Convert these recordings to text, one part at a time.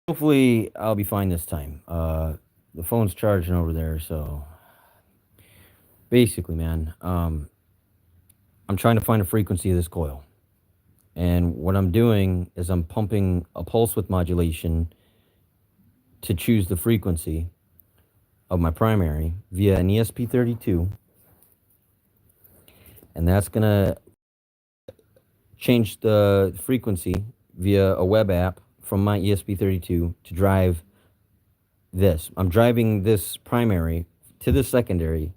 Hopefully, I'll be fine this time. The phone's charging over there, so basically, man, I'm trying to find a frequency of this coil. And what I'm doing is I'm pumping a pulse width modulation to choose the frequency of my primary via an ESP32, and that's going to change the frequency via a web app from my ESP32 to drive this. I'm driving this primary to the secondary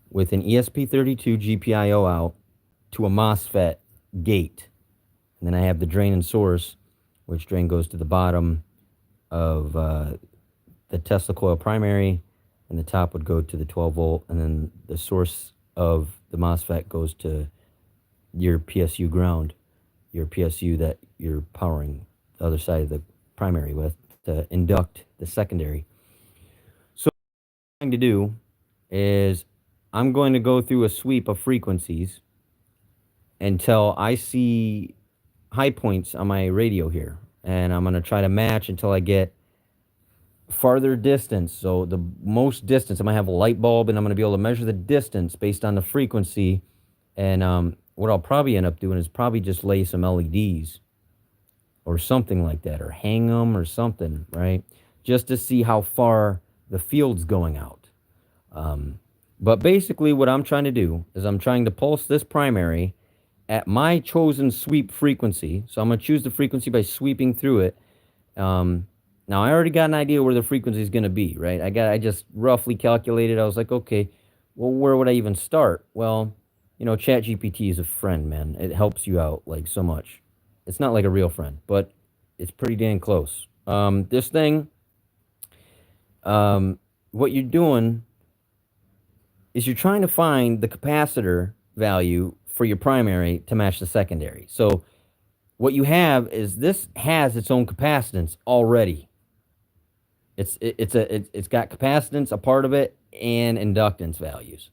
with an ESP32 GPIO out to a MOSFET gate. And then I have the drain and source, which drain goes to the bottom of the Tesla coil primary, and the top would go to the 12 volt, and then the source of the MOSFET goes to your PSU ground, your PSU that you're powering the other side of the primary with to induct the secondary. So what I'm going to do is I'm going to go through a sweep of frequencies until I see high points on my radio here. And I'm going to try to match until I get farther distance. So the most distance, I'm going to have a light bulb, and I'm going to be able to measure the distance based on the frequency. And what I'll probably end up doing is probably just lay some LEDs or something like that, or hang them or something, right? Just to see how far the field's going out. But basically what I'm trying to do is I'm trying to pulse this primary at my chosen sweep frequency. So I'm going to choose the frequency by sweeping through it. Now, I already got an idea where the frequency is going to be, right? I just roughly calculated. I was like, okay, well, where would I even start? Well, ChatGPT is a friend, man. It helps you out, like, so much. It's not like a real friend, but it's pretty dang close. This thing, what you're doing is you're trying to find the capacitor value for your primary to match the secondary. So what you have is this has its own capacitance already. It's got capacitance, a part of it, and inductance values.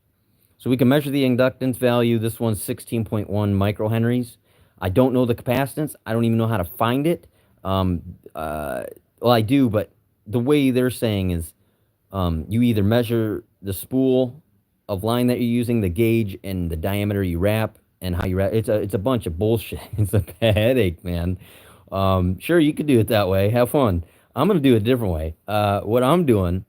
So we can measure the inductance value. This one's 16.1 microhenries. I don't know the capacitance. I don't even know how to find it. Well, I do, but the way they're saying is you either measure the spool of line that you're using, the gauge, and the diameter you wrap, and how you wrap. It's a bunch of bullshit. It's a headache, man. Sure, you could do it that way. Have fun. I'm going to do it a different way. What I'm doing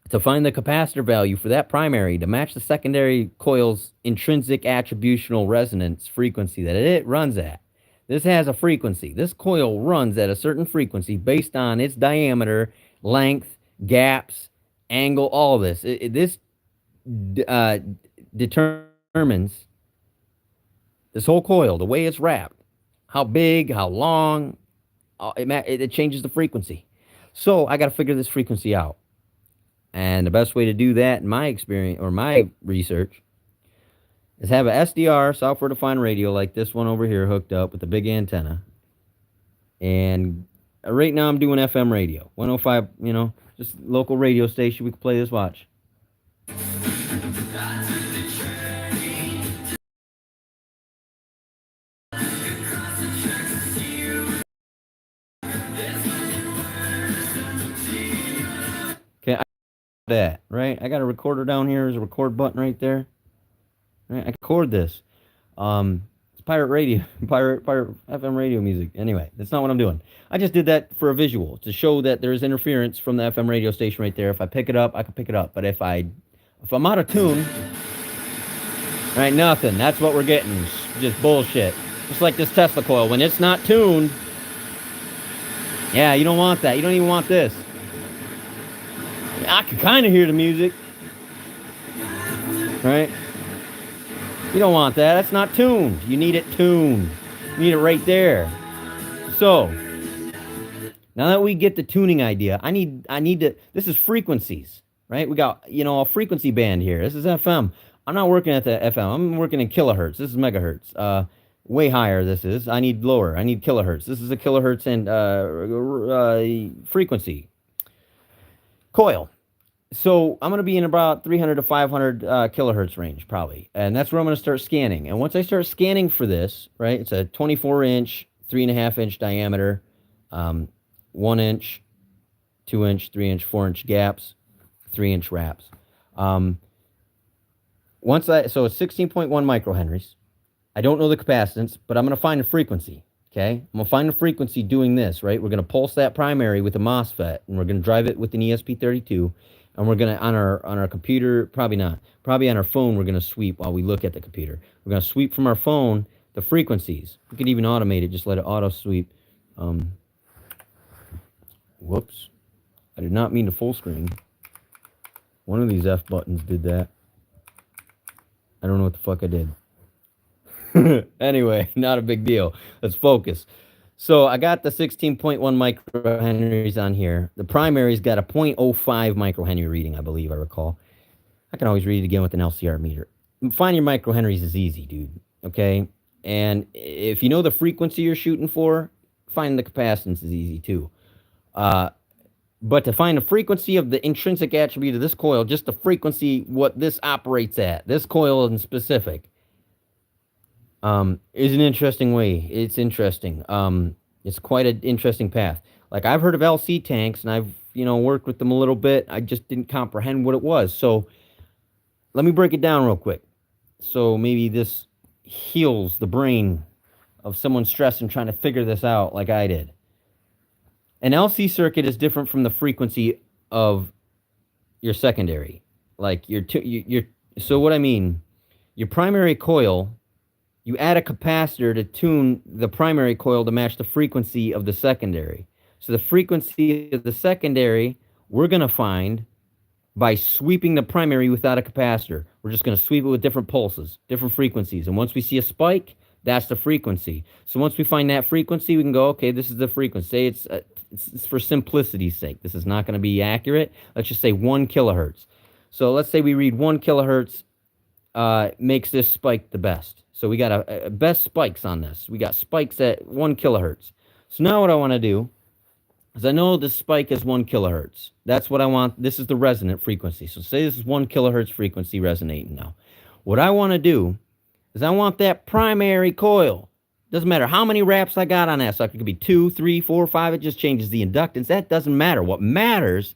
to find the capacitor value for that primary to match the secondary coil's intrinsic attributional resonance frequency that it runs at. This has a frequency. This coil runs at a certain frequency based on its diameter, length, gaps, angle, all of this. This determines this whole coil, the way it's wrapped, how big, how long. It changes the frequency. So I got to figure this frequency out. And the best way to do that, in my experience or my research, is have a SDR, software-defined radio, like this one over here, hooked up with a big antenna. And right now I'm doing FM radio, 105, just local radio station. We can play this. Watch. Okay, that, right? I got a recorder down here. There's a record button right there. Right? I record this. It's pirate radio, pirate FM radio music. Anyway, that's not what I'm doing. I just did that for a visual to show that there's interference from the FM radio station right there. If I pick it up, I can pick it up. But if I'm out of tune, right, nothing. That's what we're getting. Just bullshit. Just like this Tesla coil. When it's not tuned, yeah, you don't want that. You don't even want this. I can kind of hear the music, right? You don't want that. That's not tuned. You need it tuned. You need it right there. So, now that we get the tuning idea, I need to, this is frequencies, right? We got, a frequency band here. This is FM. I'm not working at the FM. I'm working in kilohertz. This is megahertz. Way higher this is. I need lower. I need kilohertz. This is a kilohertz and frequency coil. So I'm going to be in about 300 to 500 kilohertz range probably. And that's where I'm going to start scanning. And once I start scanning for this, right, it's a 24-inch, 3.5-inch diameter 1 inch, 2 inch, 3 inch, 4 inch gaps, 3 inch wraps. So it's 16.1 microhenries. I don't know the capacitance, but I'm going to find the frequency. Okay, I'm going to find the frequency doing this, right? We're going to pulse that primary with a MOSFET, and we're going to drive it with an ESP32, and we're going to, on our computer, probably not, probably on our phone, we're going to sweep while we look at the computer. We're going to sweep from our phone the frequencies. We could even automate it, just let it auto sweep. Whoops. I did not mean to full screen. One of these F buttons did that. I don't know what the fuck I did. Anyway, not a big deal. Let's focus. So I got the 16.1 microhenries on here. The primary's got a 0.05 microhenry reading, I believe, I recall. I can always read it again with an LCR meter. Finding your microhenries is easy, dude. Okay? And if you know the frequency you're shooting for, finding the capacitance is easy too. But to find the frequency of the intrinsic attribute of this coil, just the frequency, what this operates at, this coil in specific, is an interesting way. It's interesting. It's quite an interesting path. Like, I've heard of LC tanks, and I've, worked with them a little bit. I just didn't comprehend what it was. So let me break it down real quick. So maybe this heals the brain of someone stressed and trying to figure this out like I did. An LC circuit is different from the frequency of your secondary. Like, so what I mean, your primary coil, you add a capacitor to tune the primary coil to match the frequency of the secondary. So the frequency of the secondary, we're going to find by sweeping the primary without a capacitor. We're just going to sweep it with different pulses, different frequencies. And once we see a spike, that's the frequency. So once we find that frequency, we can go, okay, this is the frequency. It's for simplicity's sake. This is not going to be accurate. Let's just say 1 kilohertz. So let's say we read 1 kilohertz makes this spike the best. So we got a best spikes on this. We got spikes at 1 kilohertz. So now what I want to do is, I know this spike is 1 kilohertz. That's what I want. This is the resonant frequency. So say this is 1 kilohertz frequency resonating now. What I want to do is, I want that primary coil. Doesn't matter how many wraps I got on that sucker. It could be 2, 3, 4, 5. It just changes the inductance. That doesn't matter. What matters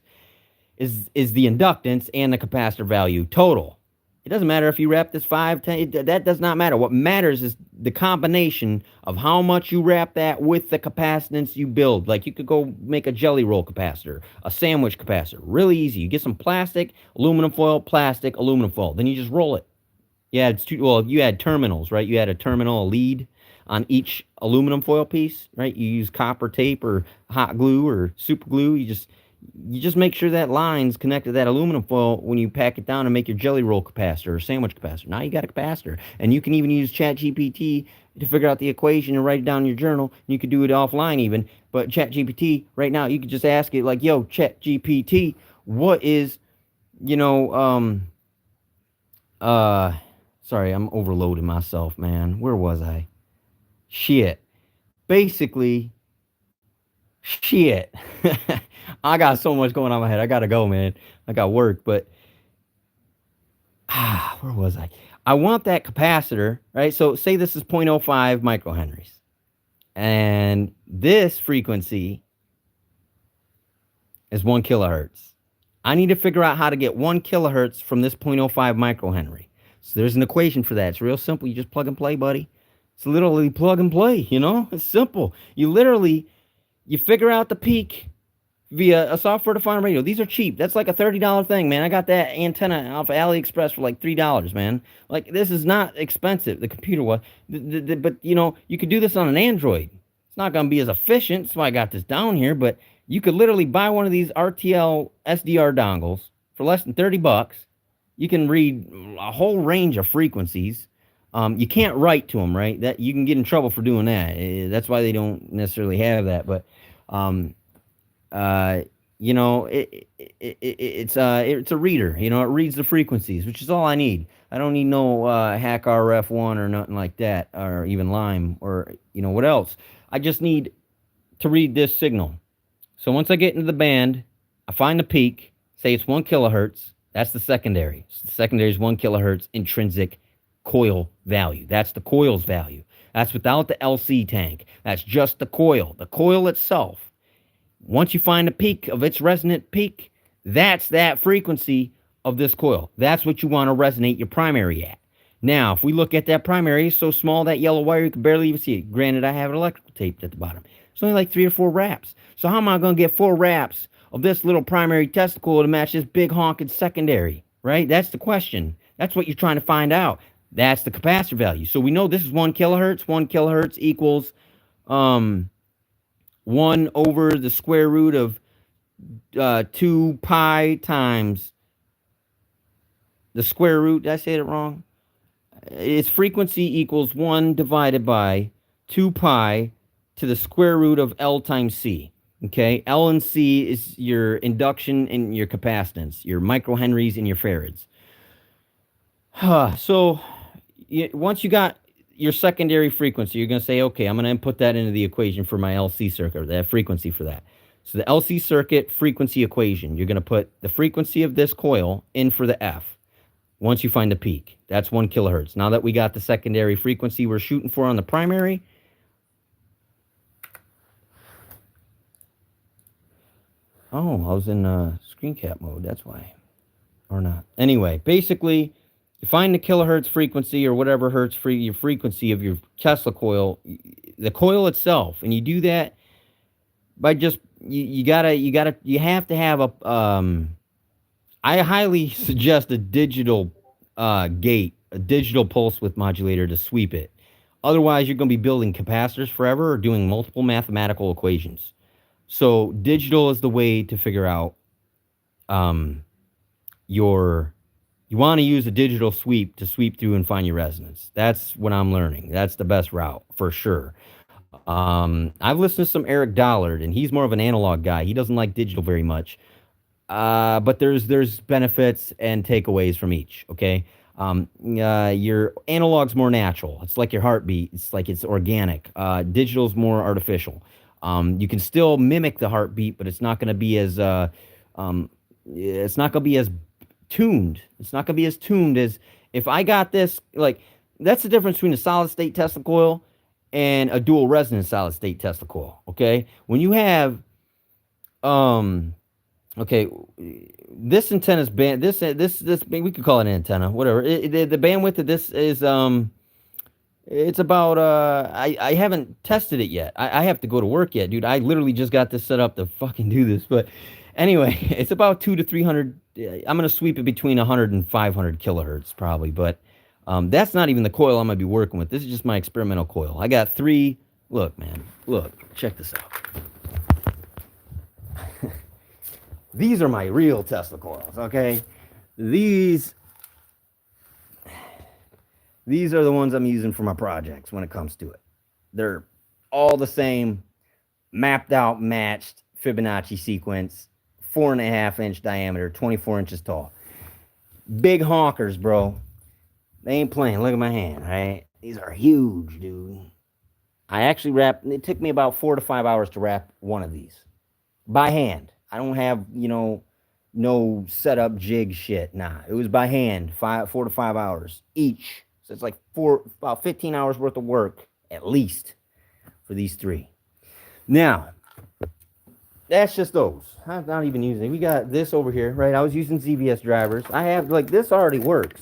is the inductance and the capacitor value total. It doesn't matter if you wrap this 5, 10. That does not matter. What matters is the combination of how much you wrap that with the capacitance you build. Like, you could go make a jelly roll capacitor, a sandwich capacitor. Really easy. You get some plastic, aluminum foil, plastic, aluminum foil. Then you just roll it. Yeah, you had terminals, right? You had a terminal, a lead on each aluminum foil piece, right? You use copper tape or hot glue or super glue. You just make sure that line's connected to that aluminum foil when you pack it down and make your jelly roll capacitor or sandwich capacitor. Now you got a capacitor. And you can even use ChatGPT to figure out the equation and write it down in your journal. You could do it offline even. But ChatGPT, right now, you could just ask it like, yo, ChatGPT, what is, sorry, I'm overloading myself, man. Where was I? Shit. Basically, shit. I got so much going on in my head. I gotta go, man. I got work, but where was I? I want that capacitor, right? So say this is 0.05 microhenries. And this frequency is 1 kilohertz. I need to figure out how to get 1 kilohertz from this 0.05 microhenry. So there's an equation for that. It's real simple. You just plug and play, buddy. It's literally plug and play, It's simple. You figure out the peak via a software-defined radio. These are cheap. That's like a $30 thing, man. I got that antenna off of AliExpress for like $3, man. Like, this is not expensive. The computer was. But, you could do this on an Android. It's not going to be as efficient. That's why I got this down here. But you could literally buy one of these RTL SDR dongles for less than $30. You can read a whole range of frequencies. You can't write to them, right? That you can get in trouble for doing that. That's why they don't necessarily have that. But it's a reader. It reads the frequencies, which is all I need. I don't need no hack RF1 or nothing like that, or even Lime, or what else. I just need to read this signal. So once I get into the band, I find the peak. Say it's 1 kilohertz. That's the secondary. So the secondary is 1 kilohertz intrinsic coil value. That's the coil's value. That's without the LC tank. That's just the coil. The coil itself. Once you find the peak of its resonant peak, that's that frequency of this coil. That's what you want to resonate your primary at. Now, if we look at that primary, it's so small, that yellow wire, you can barely even see it. Granted, I have it electrical taped at the bottom. It's only like 3 or 4 wraps. So how am I going to get 4 wraps of this little primary testicle to match this big honking secondary, right? That's the question. That's what you're trying to find out. That's the capacitor value. So we know this is 1 kilohertz. 1 kilohertz equals 1 over the square root of 2 pi times the square root. Did I say it wrong? Its frequency equals 1 divided by 2 pi to the square root of L times C. Okay, L and C is your induction and your capacitance, your microhenries and your farads. So once you got your secondary frequency, you're going to say, okay, I'm going to input that into the equation for my LC circuit, that frequency for that. So the LC circuit frequency equation, you're going to put the frequency of this coil in for the F. Once you find the peak, that's 1 kilohertz. Now that we got the secondary frequency we're shooting for on the primary, oh, I was in screen cap mode, that's why. Or not. Anyway, basically, you find the kilohertz frequency or whatever hertz your frequency of your Tesla coil, the coil itself, and you do that by just you have to have a I highly suggest a digital gate, a digital pulse width modulator to sweep it. Otherwise, you're going to be building capacitors forever or doing multiple mathematical equations. So digital is the way to figure out you want to use a digital sweep to sweep through and find your resonance. That's what I'm learning. That's the best route for sure. I've listened to some Eric Dollard, and he's more of an analog guy. He doesn't like digital very much. But there's benefits and takeaways from each, okay? Your analog's more natural. It's like your heartbeat. It's like it's organic. Digital's more artificial. You can still mimic the heartbeat, but it's not going to be as tuned. It's not going to be as tuned as if I got this, like, that's the difference between a solid state Tesla coil and a dual resonance solid state Tesla coil, okay? When you have, okay, this antenna's band, this, we could call it an antenna, whatever. The bandwidth of this is, it's about, I haven't tested it yet. I have to go to work yet, dude. I literally just got this set up to fucking do this, but anyway, it's about 200 to 300. I'm going to sweep it between 100 and 500 kilohertz probably, but that's not even the coil I'm going to be working with. This is just my experimental coil. I got 3. Look, man. Look. Check this out. These are my real Tesla coils, okay? These are the ones I'm using for my projects when it comes to it. They're all the same, mapped out, matched Fibonacci sequence. 4.5 inch diameter, 24 inches tall. Big honkers, bro. They ain't playing. Look at my hand, right? These are huge, dude. I actually wrapped, it took me about 4 to 5 hours to wrap one of these. By hand. I don't have, no setup jig shit. Nah, it was by hand, 4 to 5 hours each. So it's like about 15 hours worth of work, at least, for these 3. Now, that's just those. I'm not even using it. We got this over here, right? I was using ZVS drivers. I have, like, this already works.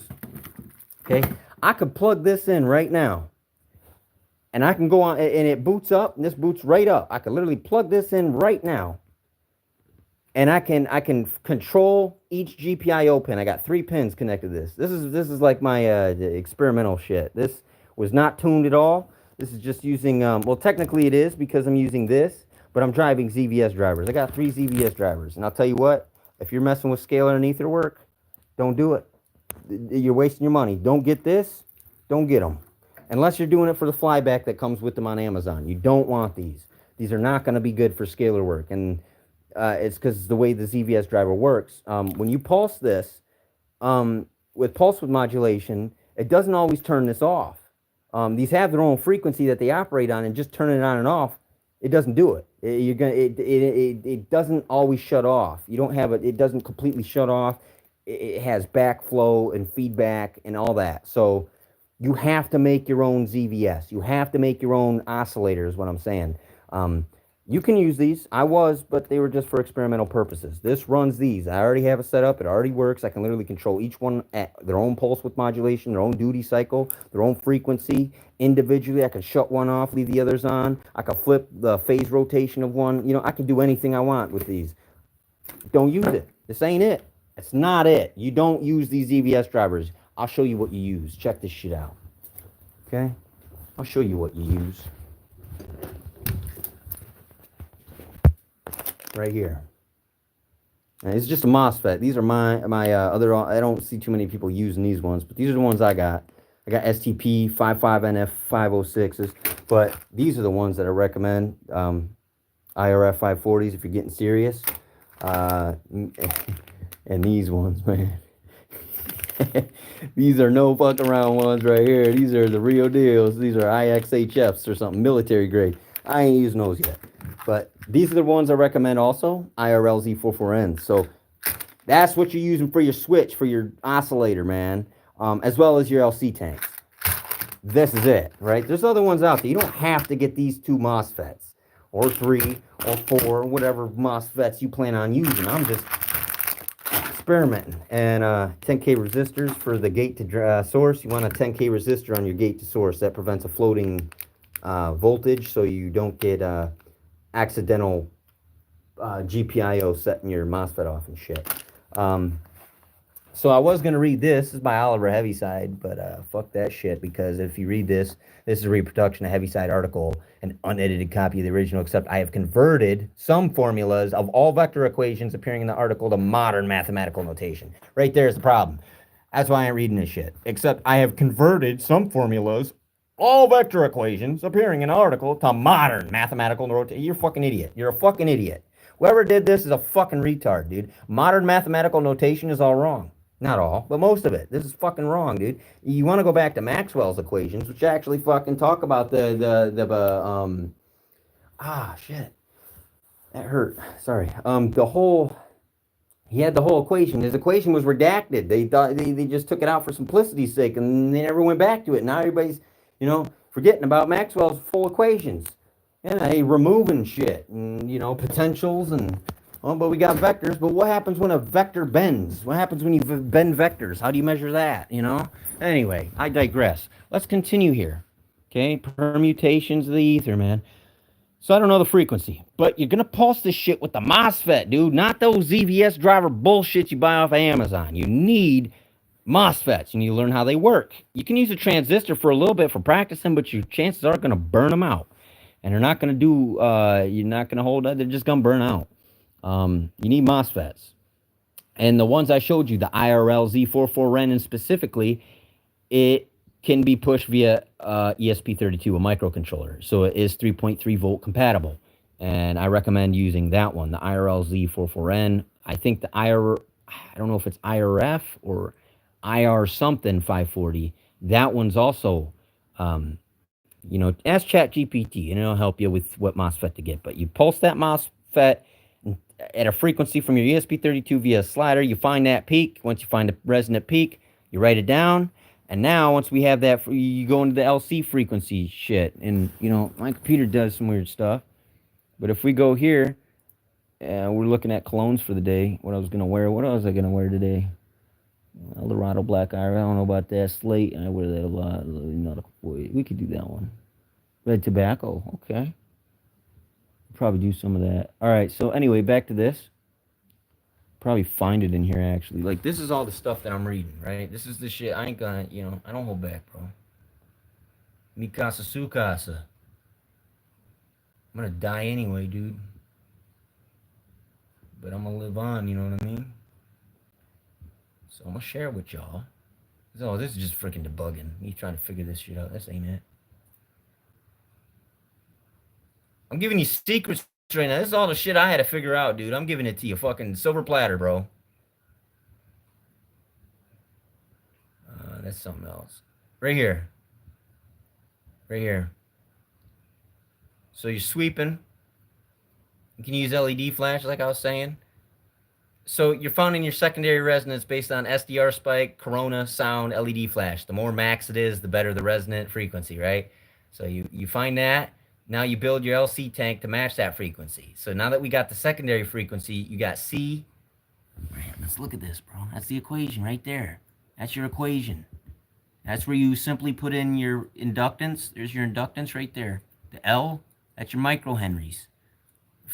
Okay? I could plug this in right now. And I can go on, and it boots up, and this boots right up. I could literally plug this in right now. And I can control each GPIO pin. I got 3 pins connected to this. This is like my experimental shit. This was not tuned at all. This is just using, well, technically it is because I'm using this. But I'm driving ZVS drivers. I got 3 ZVS drivers. And I'll tell you what, if you're messing with scalar and ether work, don't do it. You're wasting your money. Don't get this. Don't get them. Unless you're doing it for the flyback that comes with them on Amazon. You don't want these. These are not going to be good for scalar work. And it's because the way the ZVS driver works. When you pulse this, with pulse width modulation, it doesn't always turn this off. These have their own frequency that they operate on, and just turning it on and off, it doesn't do it. It doesn't always shut off. You don't have it. It doesn't completely shut off. It has backflow and feedback and all that. So you have to make your own ZVS. You have to make your own oscillator is what I'm saying. You can use these. I was, but they were just for experimental purposes. This runs these. I already have it set up. It already works. I can literally control each one at their own pulse width modulation, their own duty cycle, their own frequency individually. I can shut one off, leave the others on. I can flip the phase rotation of one. You know, I can do anything I want with these. Don't use it. This ain't it. It's not it. You don't use these EVS drivers. I'll show you what you use. Check this shit out. Okay? I'll show you what you use. Right here. And it's just a MOSFET. These are my other. I don't see too many people using these ones, but these are the ones I got. I got STP 55NF 506s, but these are the ones that I recommend. IRF 540s if you're getting serious. And these ones, man. These are no fuck around ones right here. These are the real deals. These are IXHFs or something, military grade. I ain't using those yet. But these are the ones I recommend also, IRLZ44N. So that's what you're using for your switch, for your oscillator, man, as well as your LC tanks. This is it, right? There's other ones out there. You don't have to get these 2 MOSFETs or 3 or 4, whatever MOSFETs you plan on using. I'm just experimenting. And 10K resistors for the gate to source. You want a 10K resistor on your gate to source. That prevents a floating voltage, so you don't get accidental GPIO setting your MOSFET off and shit. So I was going to read this. This is by Oliver Heaviside, but fuck that shit, because if you read this, this is a reproduction of Heaviside article, an unedited copy of the original, except I have converted some formulas of all vector equations appearing in the article to modern mathematical notation. Right there's the problem. That's why I ain't reading this shit. Except I have converted some formulas, all vector equations appearing in an article, to modern mathematical notation. You're a fucking idiot. You're a fucking idiot. Whoever did this is a fucking retard, dude. Modern mathematical notation is all wrong. Not all, but most of it. This is fucking wrong, dude. You want to go back to Maxwell's equations, which actually fucking talk about shit. That hurt. Sorry. He had the whole equation. His equation was redacted. They thought they just took it out for simplicity's sake, and they never went back to it. Now everybody's, forgetting about Maxwell's full equations. Yeah, they removing shit and, potentials and, but we got vectors. But what happens when a vector bends? What happens when you bend vectors? How do you measure that, Anyway, I digress. Let's continue here. Okay, permutations of the ether, man. So I don't know the frequency, but you're going to pulse this shit with the MOSFET, dude. Not those ZVS driver bullshit you buy off of Amazon. You need MOSFETs, and you learn how they work. You can use a transistor for a little bit for practicing, but your chances are going to burn them out. And they're not going to do, you're not going to hold up. They're just going to burn out. You need MOSFETs. And the ones I showed you, the IRL Z44N, and specifically, it can be pushed via ESP32, a microcontroller. So it is 3.3 volt compatible. And I recommend using that one, the IRL Z44N. I think the I don't know if it's IRF or IR something 540. That one's also, ask ChatGPT, and it'll help you with what MOSFET to get. But you pulse that MOSFET at a frequency from your ESP32 via a slider. You find that peak. Once you find the resonant peak, you write it down. And now, once we have that, you go into the LC frequency shit. And, my computer does some weird stuff. But if we go here, we're looking at colognes for the day. What I was going to wear. What was I going to wear today? Eldorado Black Iris. I don't know about that. Slate. I wear that a lot. We could do that one. Red tobacco. Okay. Probably do some of that. All right. So anyway, back to this. Probably find it in here, actually. Like, this is all the stuff that I'm reading, right? This is the shit. I ain't gonna, I don't hold back, bro. Mi casa, su casa. I'm gonna die anyway, dude. But I'm gonna live on, you know what I mean? So I'm gonna share it with y'all. Oh, this is just freaking debugging. Me trying to figure this shit out. This ain't it. I'm giving you secrets right now. This is all the shit I had to figure out, dude. I'm giving it to you. Fucking silver platter, bro. That's something else. Right here. Right here. So you're sweeping. You can use LED flash, like I was saying. So you're finding your secondary resonance based on SDR spike, corona, sound, LED flash. The more max it is, the better the resonant frequency, right? So you find that. Now you build your LC tank to match that frequency. So now that we got the secondary frequency, you got C. Right, let's look at this, bro. That's the equation right there. That's your equation. That's where you simply put in your inductance. There's your inductance right there. The L, that's your microhenries.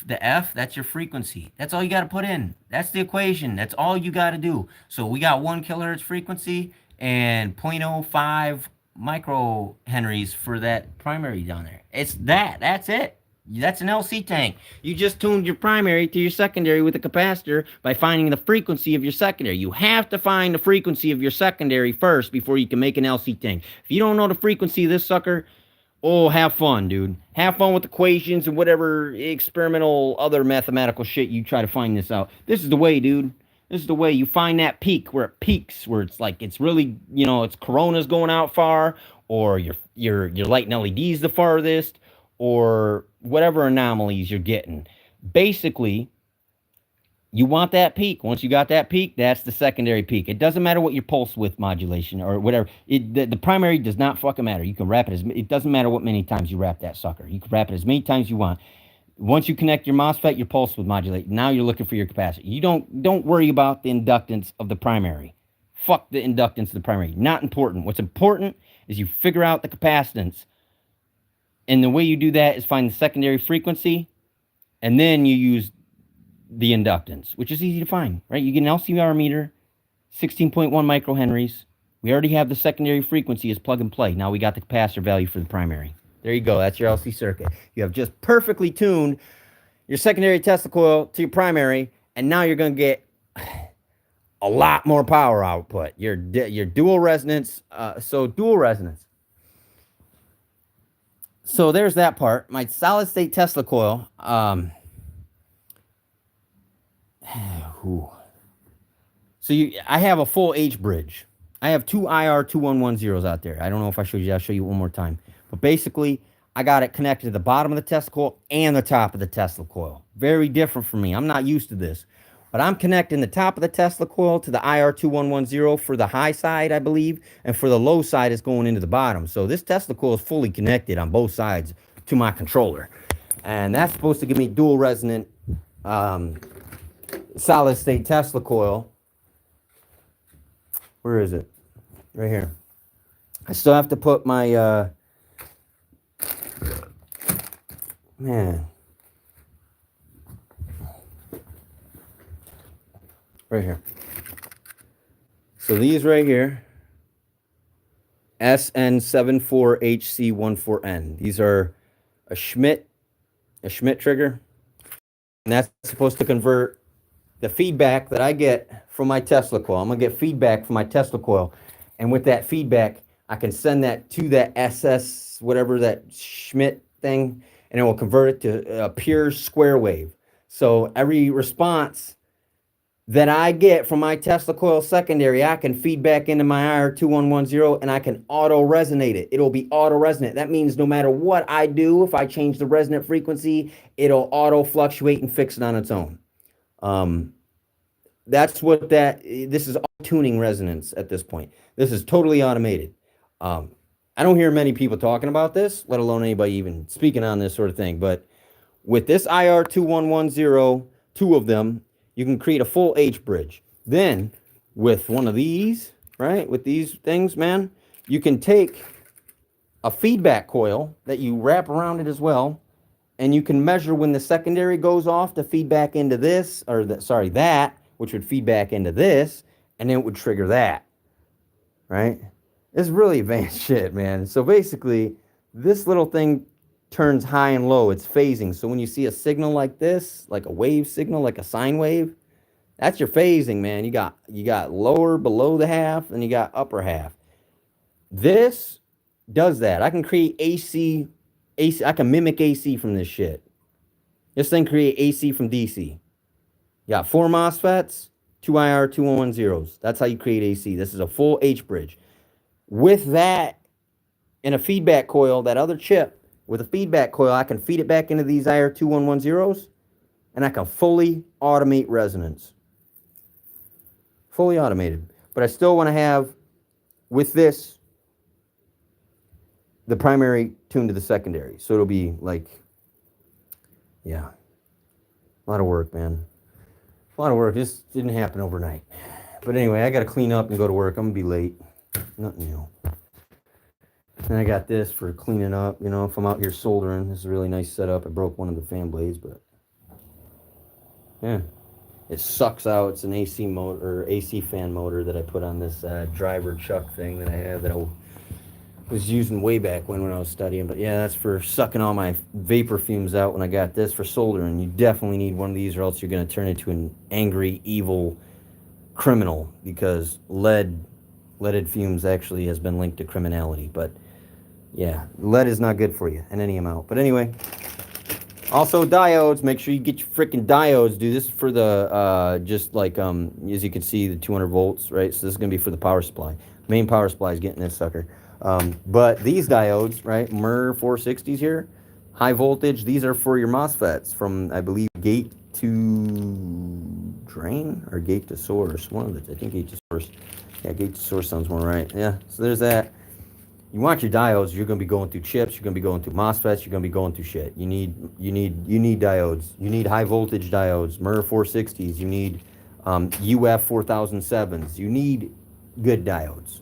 The F, that's your frequency. That's all you got to put in. That's the equation. That's all you got to do. So we got 1 kilohertz frequency and 0.05 microhenries for that primary down there. It's that. That's it. That's an LC tank. You just tuned your primary to your secondary with a capacitor by finding the frequency of your secondary. You have to find the frequency of your secondary first before you can make an LC tank. If you don't know the frequency of this sucker, oh, have fun, dude. Have fun with equations and whatever experimental other mathematical shit you try to find this out. This is the way, dude. This is the way you find that peak where it peaks, where it's like it's really, you know, it's corona's going out far, or your lighting LED's the farthest, or whatever anomalies you're getting. Basically, you want that peak. Once you got that peak, that's the secondary peak. It doesn't matter what your pulse width modulation or whatever. The primary does not fucking matter. You can wrap it it doesn't matter what many times you wrap that sucker. You can wrap it as many times you want. Once you connect your MOSFET, your pulse width modulate. Now you're looking for your capacitor. You don't worry about the inductance of the primary. Fuck the inductance of the primary. Not important. What's important is you figure out the capacitance. And the way you do that is find the secondary frequency, and then you use the inductance, which is easy to find, right? You get an LCR meter, 16.1 microhenries. We already have the secondary frequency as plug and play. Now we got the capacitor value for the primary. There you go. That's your LC circuit. You have just perfectly tuned your secondary Tesla coil to your primary, and now you're going to get a lot more power output. Your dual resonance. So dual resonance. So there's that part. My solid state Tesla coil. So I have a full H bridge. I have two IR 2110s out there. I don't know if I showed you. I'll show you one more time. But basically, I got it connected to the bottom of the Tesla coil and the top of the Tesla coil. Very different for me. I'm not used to this. But I'm connecting the top of the Tesla coil to the IR 2110 for the high side, I believe. And for the low side, it's going into the bottom. So this Tesla coil is fully connected on both sides to my controller. And that's supposed to give me dual resonant solid state Tesla coil. Where is it? Right here. I still have to put my man. Right here. So these right here, SN74HC14N. These are a Schmidt trigger. And that's supposed to convert the feedback that I get from my Tesla coil. I'm going to get feedback from my Tesla coil. And with that feedback, I can send that to that SS, whatever that Schmidt thing, and it will convert it to a pure square wave. So every response that I get from my Tesla coil secondary, I can feed back into my IR 2110 and I can auto resonate it. It'll be auto resonant. That means no matter what I do, if I change the resonant frequency, it'll auto fluctuate and fix it on its own. That's what this is, all tuning resonance at this point. This is totally automated. I don't hear many people talking about this, let alone anybody even speaking on this sort of thing. But with this IR 2110, two of them, you can create a full H bridge. Then with one of these, right, with these things, man, you can take a feedback coil that you wrap around it as well, and you can measure when the secondary goes off to feed back into this, or that, which would feed back into this, and then it would trigger that, right? It's really advanced shit, man. So basically, this little thing turns high and low. It's phasing. So when you see a signal like this, like a wave signal, like a sine wave, that's your phasing, man. You got lower below the half, and you got upper half. This does that. I can create AC. I can mimic AC from this shit. This thing create AC from DC. You got 4 MOSFETs, 2 IR 2110s. That's how you create AC. This is a full H bridge. With that and a feedback coil, that other chip, with a feedback coil, I can feed it back into these IR 2110s, and I can fully automate resonance. Fully automated. But I still want to have, with this the primary tuned to the secondary. So it'll be like, yeah, a lot of work, man. A lot of work. This didn't happen overnight. But anyway, I got to clean up and go to work. I'm going to be late. Nothing new. And I got this for cleaning up. You know, if I'm out here soldering, this is a really nice setup. I broke one of the fan blades, but yeah. It sucks out. It's an AC motor, or AC fan motor that I put on this driver chuck thing that I have that I was using way back when I was studying. But yeah, that's for sucking all my vapor fumes out when I got this for soldering. You definitely need one of these or else you're going to turn into an angry, evil criminal, because leaded fumes actually has been linked to criminality. But yeah, lead is not good for you in any amount. But anyway, also diodes. Make sure you get your freaking diodes, dude. This is for the just like as you can see, the 200 volts, right? So this is gonna be for the power supply. Main power supply is getting this sucker. But these diodes, right, MER 460s here, high voltage. These are for your MOSFETs from, I believe, gate to drain or gate to source. One of the, I think gate to source. Yeah, gate to source sounds more right. Yeah. So there's that. You want your diodes, you're going to be going through chips, you're going to be going through MOSFETs, you're going to be going through shit. You need diodes. You need high voltage diodes, MER 460s, you need UF 4007s. You need good diodes.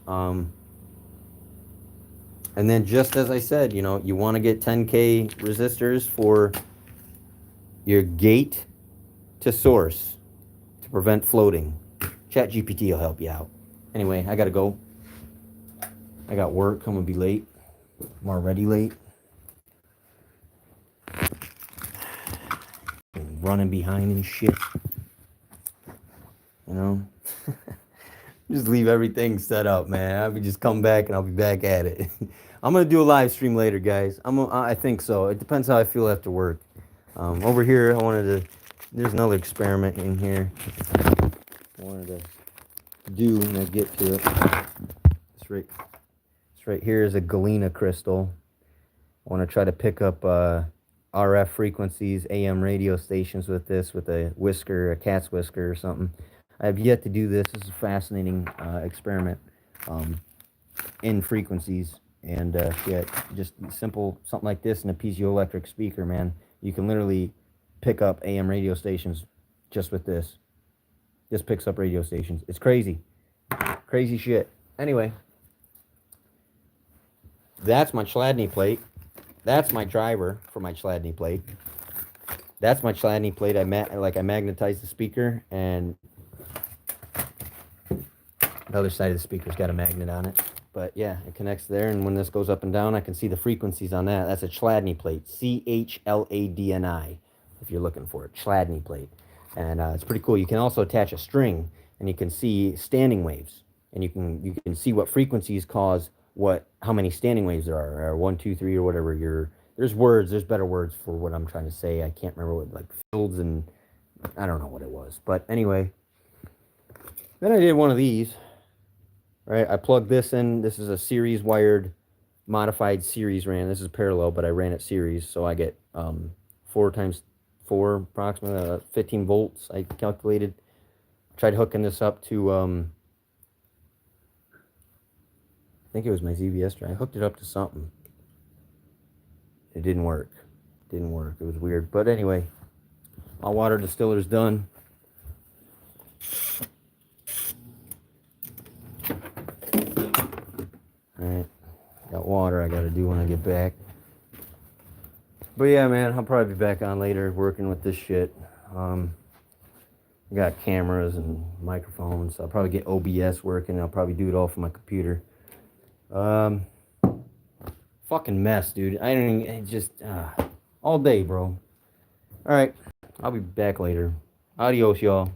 And then just as I said, you know, you want to get 10K resistors for your gate to source to prevent floating. ChatGPT will help you out. Anyway, I got to go. I got work. I'm going to be late. I'm already late. Running behind and shit. You know? Just leave everything set up, man. I'll be just come back and I'll be back at it. I'm going to do a live stream later, guys. I think so. It depends how I feel after work. Over here, I wanted to... There's another experiment in here. I wanted to do when I get to it. It's right here is a galena crystal. I want to try to pick up RF frequencies, AM radio stations with this, with a whisker, a cat's whisker or something. I have yet to do this. This is a fascinating experiment in frequencies and shit. Just simple, something like this in a piezoelectric speaker, man. You can literally pick up AM radio stations just with this. Just picks up radio stations. It's crazy. Crazy shit. Anyway. That's my Chladni plate. That's my driver for my Chladni plate. That's my Chladni plate. I magnetized the speaker, and the other side of the speaker's got a magnet on it. But yeah, it connects there, and when this goes up and down, I can see the frequencies on that. That's a Chladni plate. CHLADNI, if you're looking for it. Chladni plate. And it's pretty cool. You can also attach a string, and you can see standing waves. And you can see what frequencies cause how many standing waves there are, or 1, 2, 3, or whatever. There's better words for what I'm trying to say. I can't remember what, like fields, and I don't know what it was. But anyway, then I did one of these, right? I plugged this in. This is a series wired, modified series ran. This is parallel, but I ran it series, so I get 4 times 4, approximately 15 volts. I calculated. Tried hooking this up to I think it was my ZVS drive. I hooked it up to something. It didn't work. It was weird. But anyway, my water distiller's done. Alright. Got water I gotta do when I get back. But yeah, man, I'll probably be back on later working with this shit. I got cameras and microphones. I'll probably get OBS working. I'll probably do it all from my computer. Fucking mess, dude. I don't even, just, all day, bro. Alright, I'll be back later. Adios, y'all.